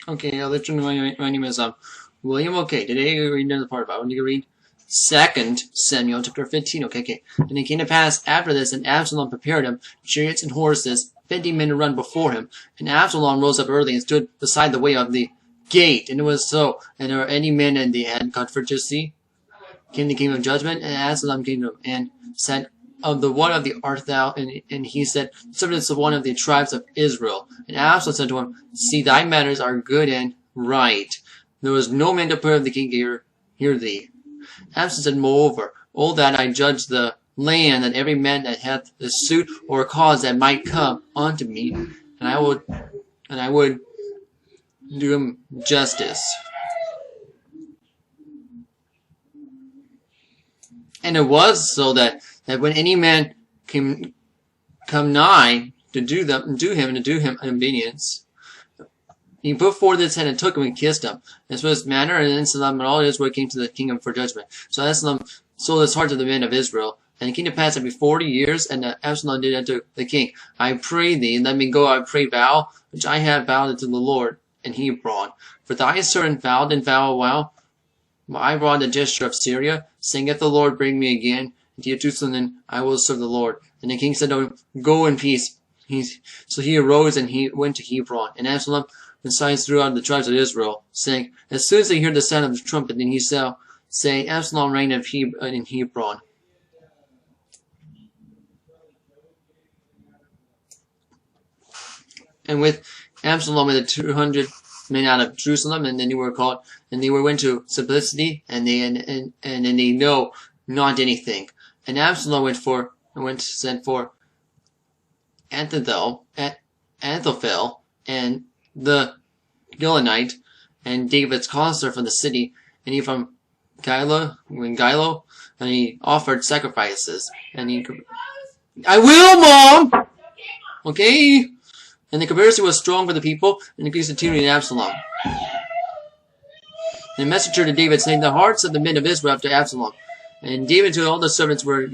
Okay, literally, my name is William. Okay, today we're reading another part about. I'm going to read 2 Samuel chapter 15. Okay. And it came to pass after this, and Absalom prepared him chariots and horses, 50 men to run before him. And Absalom rose up early and stood beside the way of the gate. And it was so. And there were any men in the hand confederacy came the kingdom of judgment, and Absalom came to him and said, of the one of the art thou? And he said, servants of one of the tribes of Israel. And Absalom said to him, see, thy manners are good and right. There was no man to put of the king hear thee. Absalom said, moreover, oh that I judge the land, that every man that hath a suit or a cause that might come unto me, and I would do him justice. And it was so that when any man come nigh to do him obedience, he put forth his hand and took him and kissed him. This was his manner, and Absalom and all Israel came to the kingdom for judgment. So Absalom sold his heart to the men of Israel. And it came to pass that 40 years, and Absalom did unto the king, I pray thee, let me go, I pray vow, which I have vowed unto the Lord in Hebron. For thy servant vowed and vowed a vow. I brought the gesture of Syria, saying, if the Lord bring me again into Jerusalem, then I will serve the Lord. And the king said to him, go in peace. So he arose and he went to Hebron. And Absalom signs throughout the tribes of Israel, saying, as soon as they hear the sound of the trumpet, then he shall say, Absalom reigned in Hebron. And with Absalom with the 200 men out of Jerusalem, and then they were called, and they went to simplicity, and then they know not anything. And Absalom sent for Ahithophel and the Gilonite, and David's counselor from the city, and he from Gilo, and he offered sacrifices. And I will, Mom! Okay? And the conspiracy was strong for the people, and increased continually in Absalom. And a messenger to David, saying, the hearts of the men of Israel after Absalom. And David to all the servants were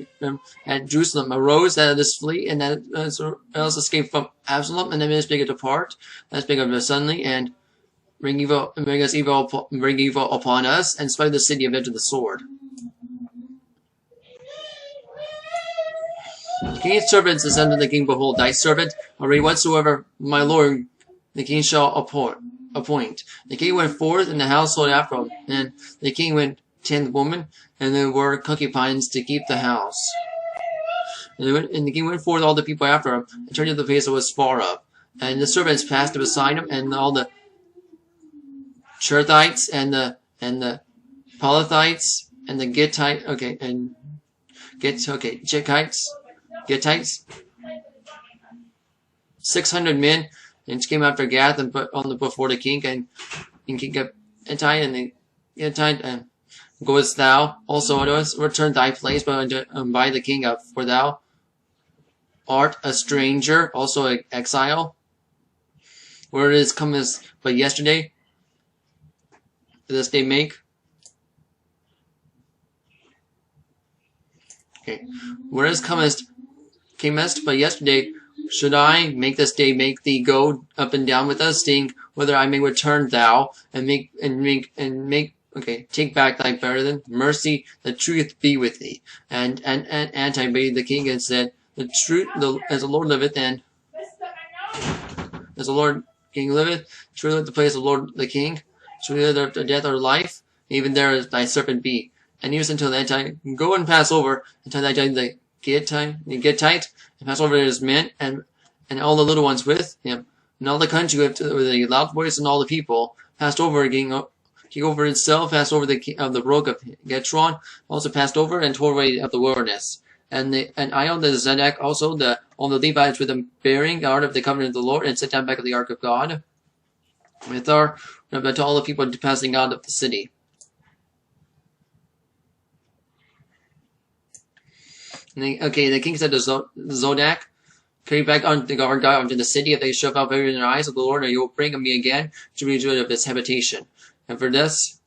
at Jerusalem arose out of this fleet, and that else escaped from Absalom, and the men spake to depart, that spake of suddenly, and bring evil upon us, and spite the city of edge of the sword. The king's servants said unto the king, behold, thy servant already whatsoever my lord the king shall appoint. The king went forth in the household after him, and the king went 10 women, and there were concubines to keep the house. And the king went forth all the people after him, and turned to the place that was far up. And the servants passed beside him, and all the Cherthites, and the Pelethites, and the Gittites, 600 men, and came after Gath and put on before the king, and King Gittite, and the Gittite, and goest thou also unto us, return thy place, but by the king for thou art a stranger, also an exile. Where it is comest but yesterday, this day make. Okay, whereas camest but yesterday, should I make this day make thee go up and down with us, seeing whether I may return thou and take back thy burden. Mercy, the truth be with thee. And Anti-bade the king and said, the truth, as the Lord liveth, and as the Lord king liveth, truly the place of the Lord the king, truly the death or life, even there is thy servant be. And he was until the Anti, go and pass over until thy the Gittite, and pass over his men, and all the little ones with him, and all the country with a loud voice, and all the people passed over again. King over himself passed over the brook of Getron, also passed over and tore away of the wilderness. And Ion the Zedek also all the Levites with them bearing the ark of the covenant of the Lord, and set down back of the ark of God, with to all the people passing out of the city. The king said to Zodak, carry back unto the guard God unto the city, if they shove out favor in their eyes of the Lord, and you will bring me again to be rid of his habitation. And for this,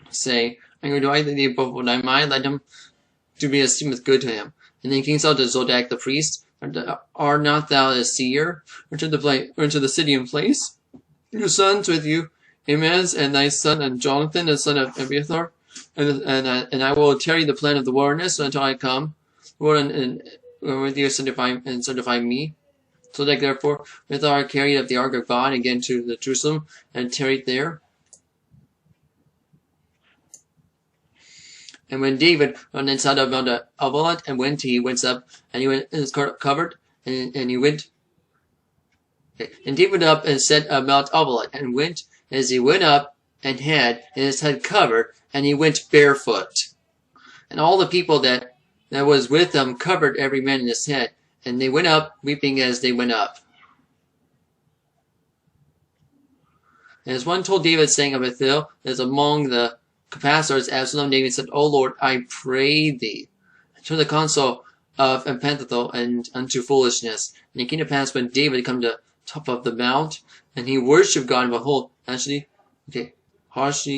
say, I'm going to do thee above thy mind, let him to be esteemed good to him. And then king said to Zodak the priest, art not thou a seer, into the city and place? your sons with you, Ahimaaz, and thy son, and Jonathan, the son of Abiathar, and I will tarry the plan of the wilderness until I come, Lord, and with you sanctify me. So that therefore Abiathar carried up the ark of God again to the Jerusalem, and tarried there. And when David went inside of Mount Avalat, and he went up, and he went his covered, and he went. And David up and set Mount Avalat, and went as he went up, and had his head covered, and he went barefoot. And all the people that was with him covered every man in his head, and they went up, weeping as they went up. And as one told David, saying of Ahithophel, as among the capacitors, Absalom, David said, O Lord, I pray thee, turn the counsel of Ahithophel and unto foolishness. And it came to pass when David come to the top of the mount, and he worshipped God, and behold, Hoshea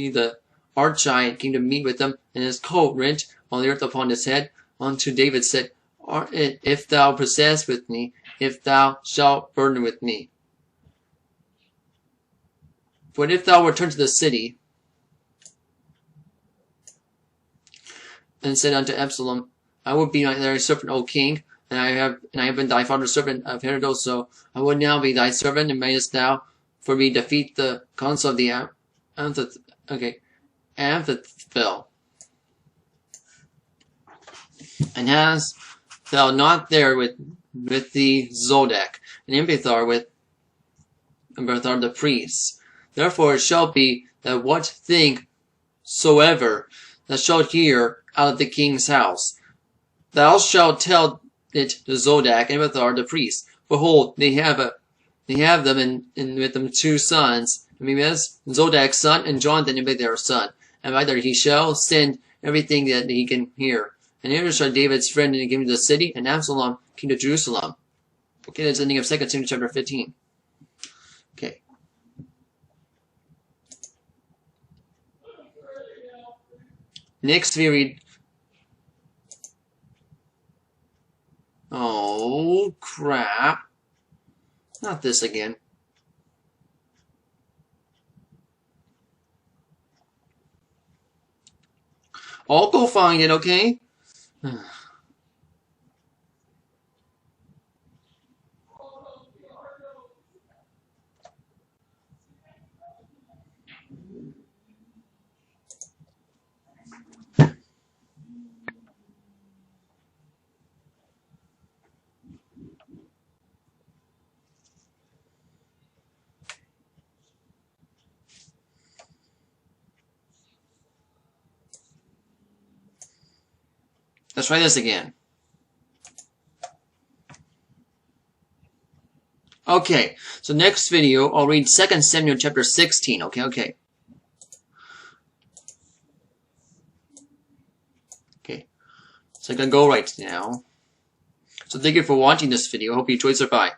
the Archite came to meet with him, and his coat rent on the earth upon his head. Unto David said, If thou possess with me, if thou shalt burden with me. But if thou return to the city, and said unto Absalom, I would be thy servant, O king, and I have been thy father's servant of Herodot, so I would now be thy servant, and mayest thou for me defeat the counsel of the Ahithophel. And hast thou not there with thee Zodek, and Abiathar with Abiathar the priest? Therefore it shall be that what thing soever thou shalt hear out of the king's house, thou shalt tell it to Zodek and Abiathar the priest. Behold, they have them, and with them 2 sons, Ahimaaz, Zodek's son, and Jonathan, Abiathar's son. And by there he shall send everything that he can hear. And here shall David's friend, and he came to the city, and Absalom came to Jerusalem. Okay, that's the ending of 2 Samuel chapter 15. Okay. Next we read. Oh, crap. Not this again. I'll go find it, okay? Let's try this again. Okay, so next video, I'll read 2 Samuel chapter 16. Okay. So I can go right now. So thank you for watching this video. Hope you enjoyed. Bye.